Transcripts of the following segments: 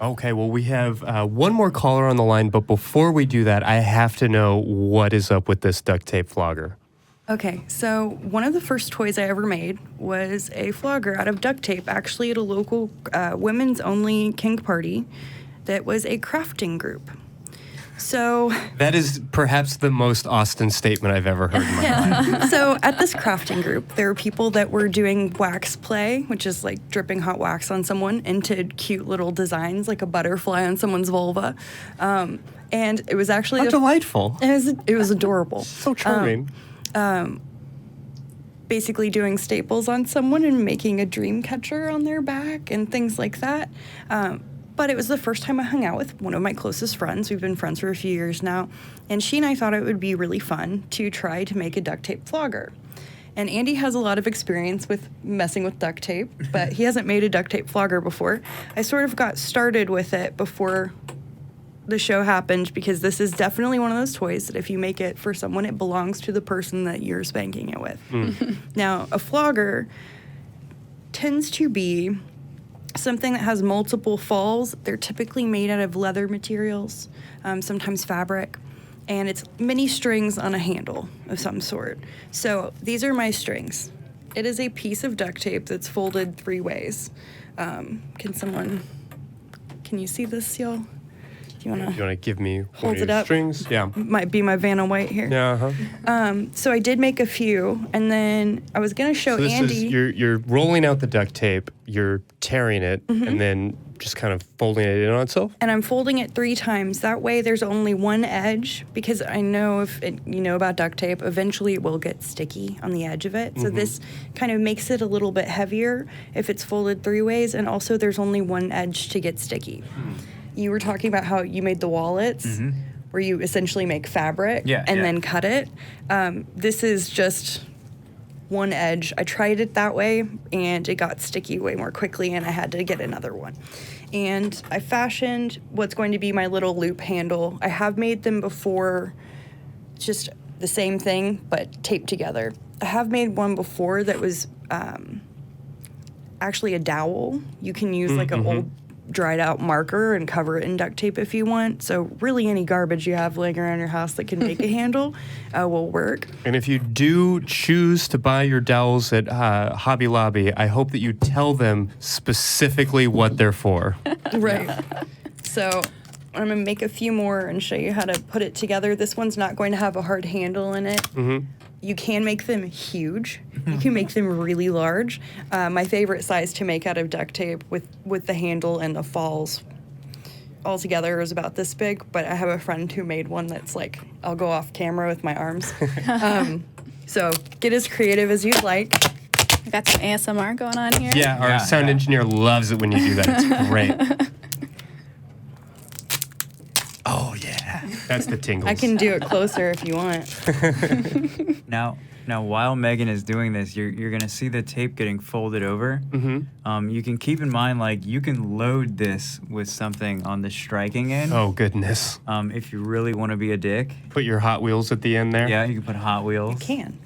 Okay, well, we have one more caller on the line, but before we do that, I have to know what is up with this duct tape flogger. Okay, so one of the first toys I ever made was a flogger out of duct tape, actually at a local women's only kink party that was a crafting group. So that is perhaps the most Austin statement I've ever heard in my life. So at this crafting group, there were people that were doing wax play, which is like dripping hot wax on someone into cute little designs, like a butterfly on someone's vulva. And it was actually delightful. It was adorable. So charming. Basically doing staples on someone and making a dream catcher on their back and things like that. But it was the first time I hung out with one of my closest friends. We've been friends for a few years now. And she and I thought it would be really fun to try to make a duct tape flogger. And Andy has a lot of experience with messing with duct tape, but he hasn't made a duct tape flogger before. I sort of got started with it before the show happened because this is definitely one of those toys that if you make it for someone, it belongs to the person that you're spanking it with. Now, a flogger tends to be something that has multiple falls. They're typically made out of leather materials, sometimes fabric, and it's many strings on a handle of some sort. So these are my strings. It is a piece of duct tape that's folded 3 ways. Can you see this, y'all? Do you want to give me hold one of it your up? strings? Yeah. Might be my Vanna White here. Yeah. So I did make a few, and then I was gonna show Andy. You're rolling out the duct tape, you're tearing it, and then just kind of folding it in on itself. And I'm folding it 3 times. That way, there's only one edge because I know if you know about duct tape, eventually it will get sticky on the edge of it. So this kind of makes it a little bit heavier if it's folded 3 ways, and also there's only one edge to get sticky. You were talking about how you made the wallets, where you essentially make fabric and then cut it. This is just one edge. I tried it that way, and it got sticky way more quickly, and I had to get another one. And I fashioned what's going to be my little loop handle. I have made them before, just the same thing, but taped together. I have made one before that was actually a dowel. You can use like an old dried out marker and cover it in duct tape if you want. So really any garbage you have laying around your house that can make a handle will work. And if you do choose to buy your dowels at Hobby Lobby, I hope that you tell them specifically what they're for. Right. So I'm going to make a few more and show you how to put it together. This one's not going to have a hard handle in it. You can make them huge. You can make them really large. My favorite size to make out of duct tape with the handle and the falls all together is about this big, but I have a friend who made one that's like, I'll go off camera with my arms. So get as creative as you'd like. I got some ASMR going on here. Yeah, our sound engineer loves it when you do that. It's great. Oh, yeah. That's the tingles. I can do it closer if you want. Now, while Megan is doing this, you're gonna see the tape getting folded over. You can keep in mind, like, you can load this with something on the striking end. Oh, goodness. If you really want to be a dick. Put your Hot Wheels at the end there. Yeah, you can put Hot Wheels. You can.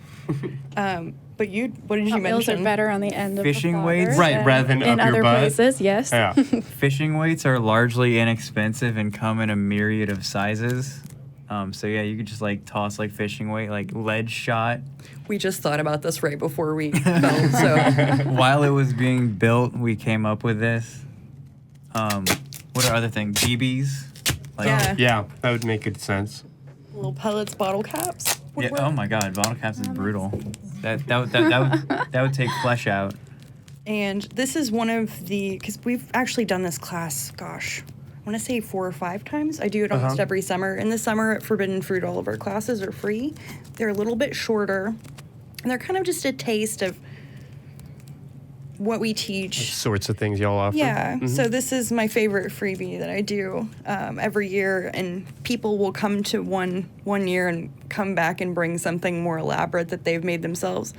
But what did you Wheels mention? are better on the end of Fishing the flogger weights? Right, rather than in up your other butt. places. Yes. Yeah. Fishing weights are largely inexpensive and come in a myriad of sizes. So yeah, you could just like toss like fishing weight, like ledge shot. We just thought about this right before we fell, so. While it was being built, we came up with this. What are other things? BBs? Like, Yeah, that would make good sense. Little pellets, bottle caps. Yeah. Oh my God, bottle caps is brutal. That would take flesh out. And this is one of the, because we've actually done this class, gosh, I want to say 4 or 5 times. I do it almost every summer. In the summer at Forbidden Fruit, all of our classes are free. They're a little bit shorter, and they're kind of just a taste of what we teach. Sorts of things y'all offer. Yeah, so this is my favorite freebie that I do every year, and people will come to one year and come back and bring something more elaborate that they've made themselves.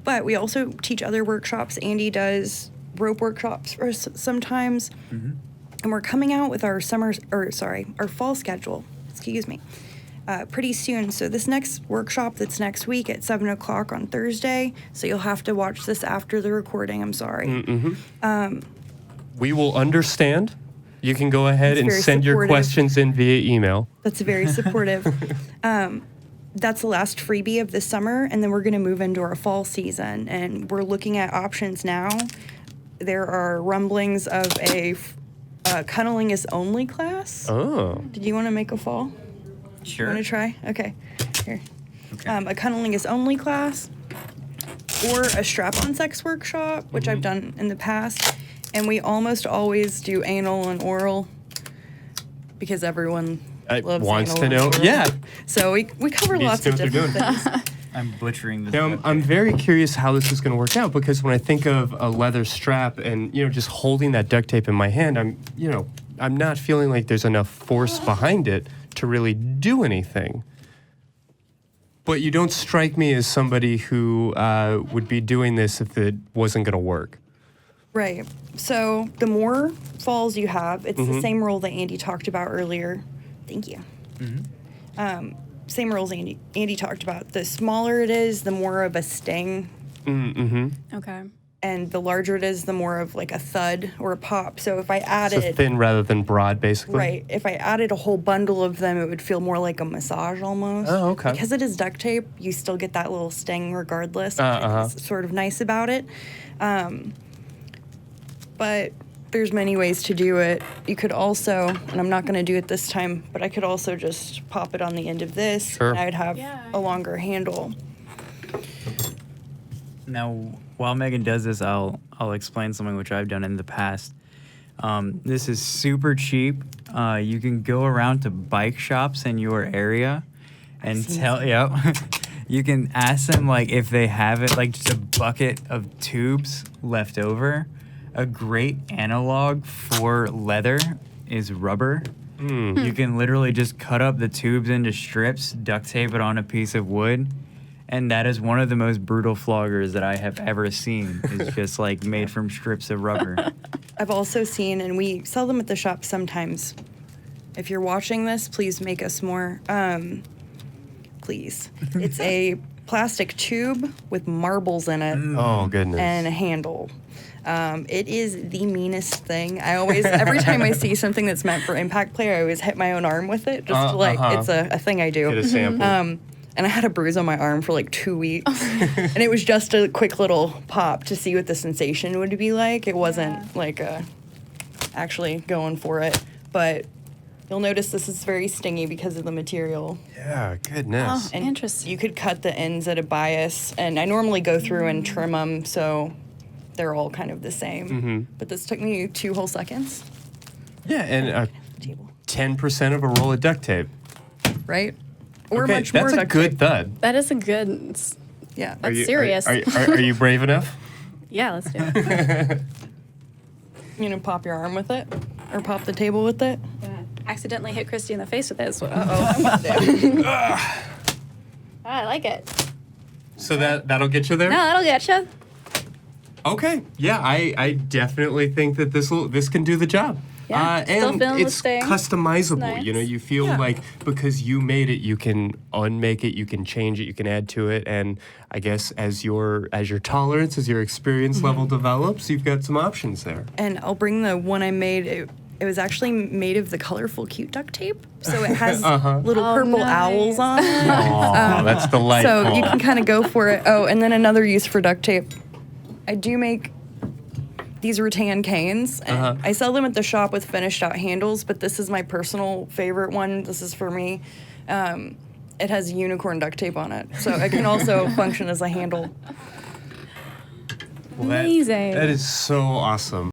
But we also teach other workshops. Andy does rope workshops sometimes, and we're coming out with our our fall schedule. Excuse me. Pretty soon. So this next workshop that's next week at 7 o'clock on Thursday. So you'll have to watch this after the recording. I'm sorry. We will understand. You can go ahead It's and very send your supportive. questions in via email. That's very supportive. That's the last freebie of the summer, and then we're going to move into our fall season, and we're looking at options now. There are rumblings of a cuddling is only class. Oh. Did you want to make a fall? Sure. Want to try? Okay. Here. Okay. A cuddling is only class, or a strap-on sex workshop, which I've done in the past, and we almost always do anal and oral because everyone loves wants anal to and know. oral. Yeah. So we cover Needs lots to of know what they're different things. I'm butchering this. Now, I'm very curious how this is going to work out, because when I think of a leather strap and, just holding that duct tape in my hand, I'm not feeling like there's enough force behind it to really do anything. But you don't strike me as somebody who would be doing this if it wasn't going to work. Right. So the more falls you have, it's the same rule that Andy talked about earlier. Thank you. Same rules Andy talked about. The smaller it is, the more of a sting, Okay. and the larger it is, the more of like a thud or a pop. So if I So added, thin rather than broad, basically. right, if I added a whole bundle of them, it would feel more like a massage almost. Oh, okay. Because it is duct tape, you still get that little sting regardless, which Uh-huh. is sort of nice about it. But there's many ways to do it. You could also, and I'm not going to do it this time, but I could also just pop it on the end of this, Sure. and I'd have Yeah. a longer handle. Now, while Megan does this, I'll explain something which I've done in the past. This is super cheap. You can go around to bike shops in your area and you can ask them like if they have it, like just a bucket of tubes left over. A great analog for leather is rubber. You can literally just cut up the tubes into strips, duct tape it on a piece of wood, and that is one of the most brutal floggers that I have ever seen. It's just like made from strips of rubber. I've also seen, and we sell them at the shop sometimes. If you're watching this, please make us more. Please. It's a plastic tube with marbles in it Oh, goodness. and a handle. It is the meanest thing. I always, every time I see something that's meant for impact play, I always hit my own arm with it, just to, like, it's a thing I do. Get a sample. And I had a bruise on my arm for like 2 weeks. And it was just a quick little pop to see what the sensation would be like. It wasn't like actually going for it. But you'll notice this is very stingy because of the material. Yeah, goodness. Oh, interesting. You could cut the ends at a bias. And I normally go through and trim them, so they're all kind of the same. But this took me 2 whole seconds. Yeah, and Table. 10% of a roll of duct tape. Right? Or Okay, much more that's a duct good tape. thud. That is a good. Yeah. That's serious. Are you brave enough? Yeah, let's do it. You know, pop your arm with it? Or pop the table with it? Accidentally hit Christy in the face with this. I like it. So that'll get you there? No, that'll get you. Okay. Yeah, I definitely think that this can do the job. Yeah, still and feeling the it's sting. customizable. Nice. You feel like because you made it, you can unmake it, you can change it, you can add to it, and I guess as your tolerance, as your experience level develops, you've got some options there. And I'll bring the one I made. It was actually made of the colorful cute duct tape. So it has little purple nice. owls on it. Oh, that's delightful. So you can kind of go for it. Oh, and then another use for duct tape. I do make these rattan canes. And I sell them at the shop with finished out handles, but this is my personal favorite one. This is for me. It has unicorn duct tape on it. So it can also function as a handle. Well, Amazing. That is so awesome.